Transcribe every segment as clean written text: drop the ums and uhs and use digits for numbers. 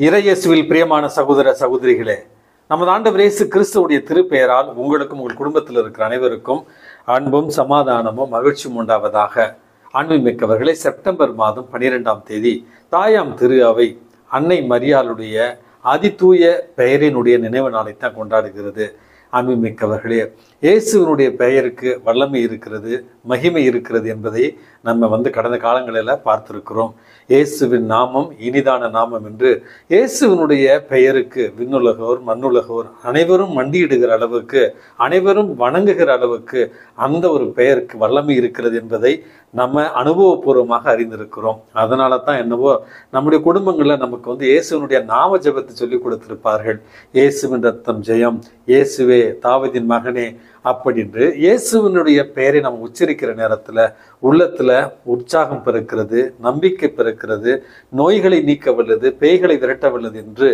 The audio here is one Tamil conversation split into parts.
இறையேசுவில் பிரியமான சகோதர சகோதரிகளே, நமது ஆண்டவர் இயேசு கிறிஸ்துவுடைய திருப்பெயரால் உங்களுக்கும் உங்கள் குடும்பத்தில் இருக்கிற அனைவருக்கும் அன்பும் சமாதானமும் மகிழ்ச்சியும் உண்டாவதாக. அன்புமிக்கவர்களே, செப்டம்பர் மாதம் 12ஆம் தேதி தாயாம் திரு அவை அன்னை மரியாளுடைய அதிதூய பெயரினுடைய நினைவு நாளைத்தான் கொண்டாடுகிறது. அன்புமிக்கவர்களே, இயேசுவினுடைய பெயருக்கு வல்லமை இருக்கிறது, மகிமை இருக்கிறது என்பதை நம்ம கடந்த காலங்களில் பார்த்திருக்கிறோம். இயேசுவின் நாமம் இனிதான நாமம் என்று இயேசுவினுடைய பெயருக்கு விண்ணுலகோர் மண்ணுலகோர் அனைவரும் மண்டியிடுகிற அளவுக்கு, அனைவரும் வணங்குகிற அளவுக்கு அந்த ஒரு பெயருக்கு வல்லமை இருக்கிறது என்பதை நம்ம அனுபவபூர்வமாக அறிந்திருக்கிறோம். அதனால தான் என்னவோ நம்முடைய குடும்பங்களில் நமக்கு இயேசுவினுடைய நாம ஜெபத்தை சொல்லி கொடுத்திருப்பார்கள். இயேசுவின் ரத்தம் ஜெயம், இயேசுவே தாவீதின் மகனே அப்படின்று இயேசுவினுடைய பெயரை நம்ம உச்சரிக்கிற நேரத்தில் உள்ளத்துல உற்சாகம் பிறக்கிறது, நம்பிக்கை பிறக்கிறது, நோய்களை நீக்க வல்லது, பேய்களை விரட்ட வல்லது என்று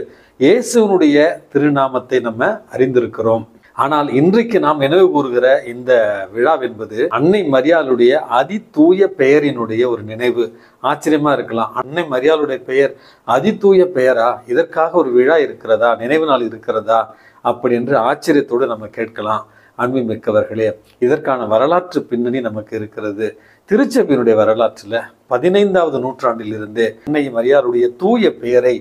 இயேசுவினுடைய திருநாமத்தை நம்ம அறிந்திருக்கிறோம். ஆனால் இன்றைக்கு நாம் நினைவு கூறுகிற இந்த விழா என்பது அன்னை மரியாளுடைய அதிதூய பெயரினுடைய ஒரு நினைவு. ஆச்சரியமா இருக்கலாம், அன்னை மரியாளுடைய பெயர் அதிதூய பெயரா, இதற்காக ஒரு விழா இருக்கிறதா, நினைவு நாள் இருக்கிறதா அப்படி என்று ஆச்சரியத்தோடு நம்ம கேட்கலாம். அன்புமிக்கவர்களே, இதற்கான வரலாற்று பின்னணி நமக்கு இருக்கிறது. திருச்சபையினுடைய வரலாற்றில் 15வது நூற்றாண்டில் இருந்தே அன்னை மரியாளுடைய தூய பெயரை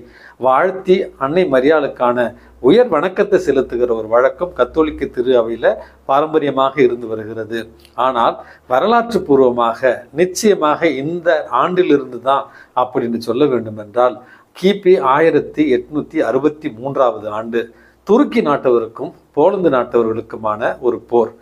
வாழ்த்தி அன்னை மரியாளுக்கான உயர் வணக்கத்தை செலுத்துகிற ஒரு வழக்கம் கத்தோலிக்க திரு அவையில் பாரம்பரியமாக இருந்து வருகிறது. ஆனால் வரலாற்று பூர்வமாக நிச்சயமாக இந்த ஆண்டிலிருந்து தான் அப்படின்னு சொல்ல வேண்டும் என்றால் கிபி 1863 ஆண்டு துருக்கி நாட்டவருக்கும் போலந்து நாட்டவர்களுக்குமான ஒரு போர்.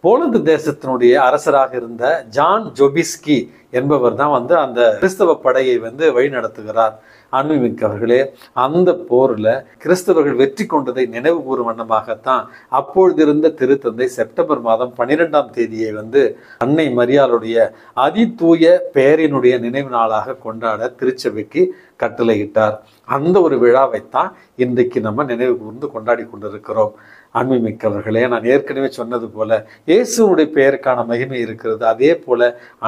போலந்து தேசத்தினுடைய அரசராக இருந்த ஜான் ஜோபிஸ்கி என்பவர் தான் அந்த கிறிஸ்தவ படையை வழி நடத்துகிறார். அன்புமிக்கவர்களே, அந்த போரில் கிறிஸ்தவர்கள் வெற்றி கொண்டதை நினைவு கூறும் வண்ணமாகத்தான் அப்பொழுதிருந்த திருத்தந்தை செப்டம்பர் மாதம் 12ஆம் தேதியை அன்னை மரியாளுடைய அதிதூய பெயரினுடைய நினைவு நாளாக கொண்டாட திருச்சபைக்கு கட்டளையிட்டார். அந்த ஒரு விழாவைத்தான் இன்றைக்கு நம்ம நினைவு கூர்ந்து கொண்டாடி கொண்டிருக்கிறோம். அன்புமிக்கவர்களே, நான் ஏற்கனவே சொன்னது போல இயேசுனுடைய பெயருக்கான மகிமை இருக்கிறது. அதே போல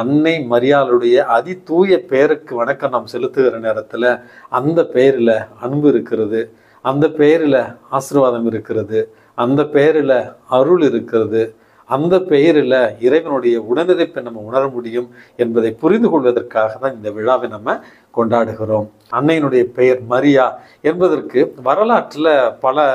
அன்னை மரியாளுடைய அதிதூய பெயருக்கு வணக்கம் நாம் செலுத்துகிற நேரத்தில் அந்த பெயரில் அன்பு இருக்கிறது, அந்த பெயரில் ஆசீர்வாதம் இருக்கிறது, அந்த பெயரில் அருள் இருக்கிறது, அந்த பெயரில் இறைவனுடைய உடனிருப்பை நம்ம உணர முடியும் என்பதை புரிந்து கொள்வதற்காக தான் இந்த விழாவை நம்ம கொண்டாடுகிறோம். அன்னையினுடைய பெயர் மரியா என்பதற்கு வரலாற்றில் பல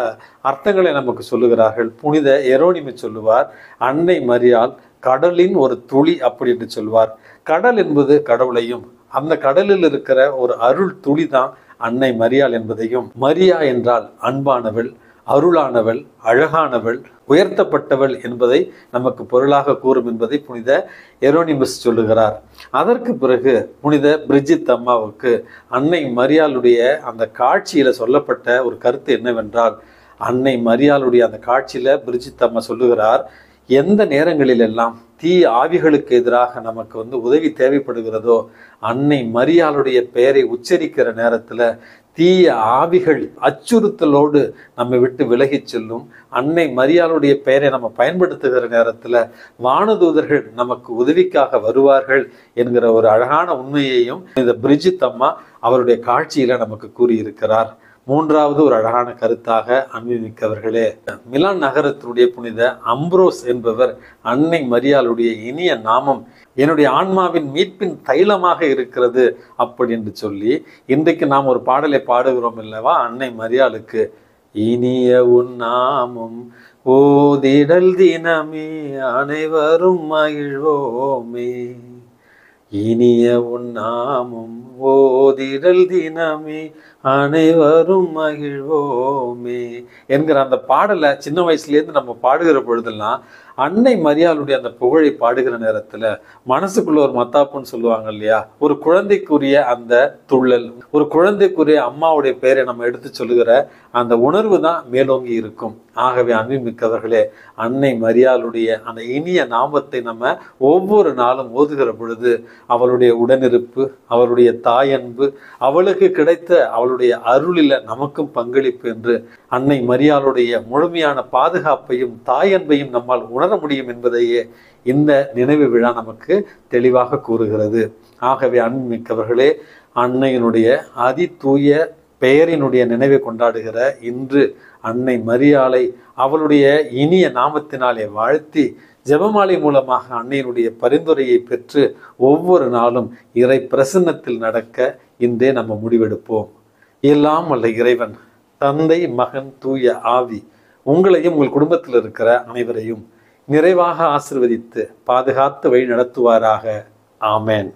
அர்த்தங்களை நமக்கு சொல்லுகிறார்கள். புனித எரோனிமி சொல்லுவார், அன்னை மரியாள் கடலின் ஒரு துளி அப்படி என்று சொல்வார். கடல் என்பது கடவுளையும், அந்த கடலில் இருக்கிற ஒரு அருள் துளி தான் அன்னை மரியாள் என்பதையும், மரியா என்றால் அன்பானவள், அருளானவள், அழகானவள், உயர்த்தப்பட்டவள் என்பதை நமக்கு பொருளாக கூறும் என்பதை புனித எரோனிமஸ் சொல்லுகிறார். அதற்கு பிறகு புனித பிரிஜித் அம்மாவுக்கு அன்னை மரியாளுடைய அந்த காட்சியில சொல்லப்பட்ட ஒரு கருத்து என்னவென்றால், அன்னை மரியாளுடைய அந்த காட்சியில பிரிஜித் அம்மா சொல்லுகிறார், எந்த நேரங்களிலெல்லாம் தீ ஆவிகளுக்கு எதிராக நமக்கு உதவி தேவைப்படுகிறதோ அன்னை மரியாளுடைய பெயரை உச்சரிக்கிற நேரத்தில் தீய ஆவிகள் அச்சுறுத்தலோடு நம்மை விட்டு விலகி செல்லும். அன்னை மரியாளுடைய பெயரை நம்ம பயன்படுத்துகிற நேரத்தில் வானதூதர்கள் நமக்கு உதவிக்காக வருவார்கள் என்கிற ஒரு அழகான உண்மையையும் இந்த பிரிஜித் அம்மா அவருடைய காட்சியில நமக்கு கூறியிருக்கிறார். மூன்றாவது ஒரு அழகான கருத்தாக, அன்புமிக்கவர்களே, மிலான் நகரத்தினுடைய புனித அம்ப்ரோஸ் என்பவர் அன்னை மரியாளுடைய இனிய நாமம் என்னுடைய ஆன்மாவின் மீட்பின் தைலமாக இருக்கிறது அப்படி என்று சொல்லி இன்றைக்கு நாம் ஒரு பாடலை பாடுகிறோம் அல்லவா, அன்னை மரியாளுக்கு இனிய உன் நாமம் ஓதிடல் தினமே அனைவரும் மகிழ்வோமே, இனிய உன் நாமம் ஓதிடல் தினமே அனைவரும் மகிழ்வோமே என்கிற அந்த பாடலை சின்ன வயசுலேருந்து நம்ம பாடுகிற பொழுதெல்லாம் அன்னை மரியாளுடைய அந்த புகழை பாடுகிற நேரத்தில் மனசுக்குள்ள ஒரு மத்தாப்புன்னு சொல்லுவாங்க இல்லையா, ஒரு குழந்தைக்குரிய அந்த துள்ளல், ஒரு குழந்தைக்குரிய அம்மாவுடைய பெயரை நம்ம எடுத்து சொல்லுகிற அந்த உணர்வு தான் மேலோங்கி இருக்கும். ஆகவே அன்புமிக்கவர்களே, அன்னை மரியாளுடைய அந்த இனிய நாமத்தை நம்ம ஒவ்வொரு நாளும் ஓதுகிற பொழுது அவளுடைய உடனிருப்பு, அவளுடைய தாயன்பு, அவளுக்கு கிடைத்த அவளுடைய அருளில் நமக்கும் பங்களிப்பு என்று அன்னை மரியாளுடைய முழுமையான பாதுகாப்பையும் தாயன்பையும் நம்மால் உணர முடியும் என்பதையே இந்த நினைவு விழா நமக்கு தெளிவாக கூறுகிறது. ஆகவே அன்புமிக்கவர்களே, அன்னையினுடைய அதிதூய பெயரினுடைய நினைவை கொண்டாடுகிற இன்று அன்னை மரியாளை அவளுடைய இனிய நாமத்தினாலே வாழ்த்தி ஜெபமாலை மூலமாக அன்னையினுடைய பரிந்துரையை பெற்று ஒவ்வொரு நாளும் இறை பிரசன்னத்தில் நடக்க இன்றே நம்ம முடிவெடுப்போம். எல்லாம் வல்ல இறைவன் தந்தை, மகன், தூய ஆவி உங்களையும் உங்கள் குடும்பத்தில் இருக்கிற அனைவரையும் நிறைவாக ஆசீர்வதித்து பாதுகாத்து வழி நடத்துவாராக. ஆமேன்.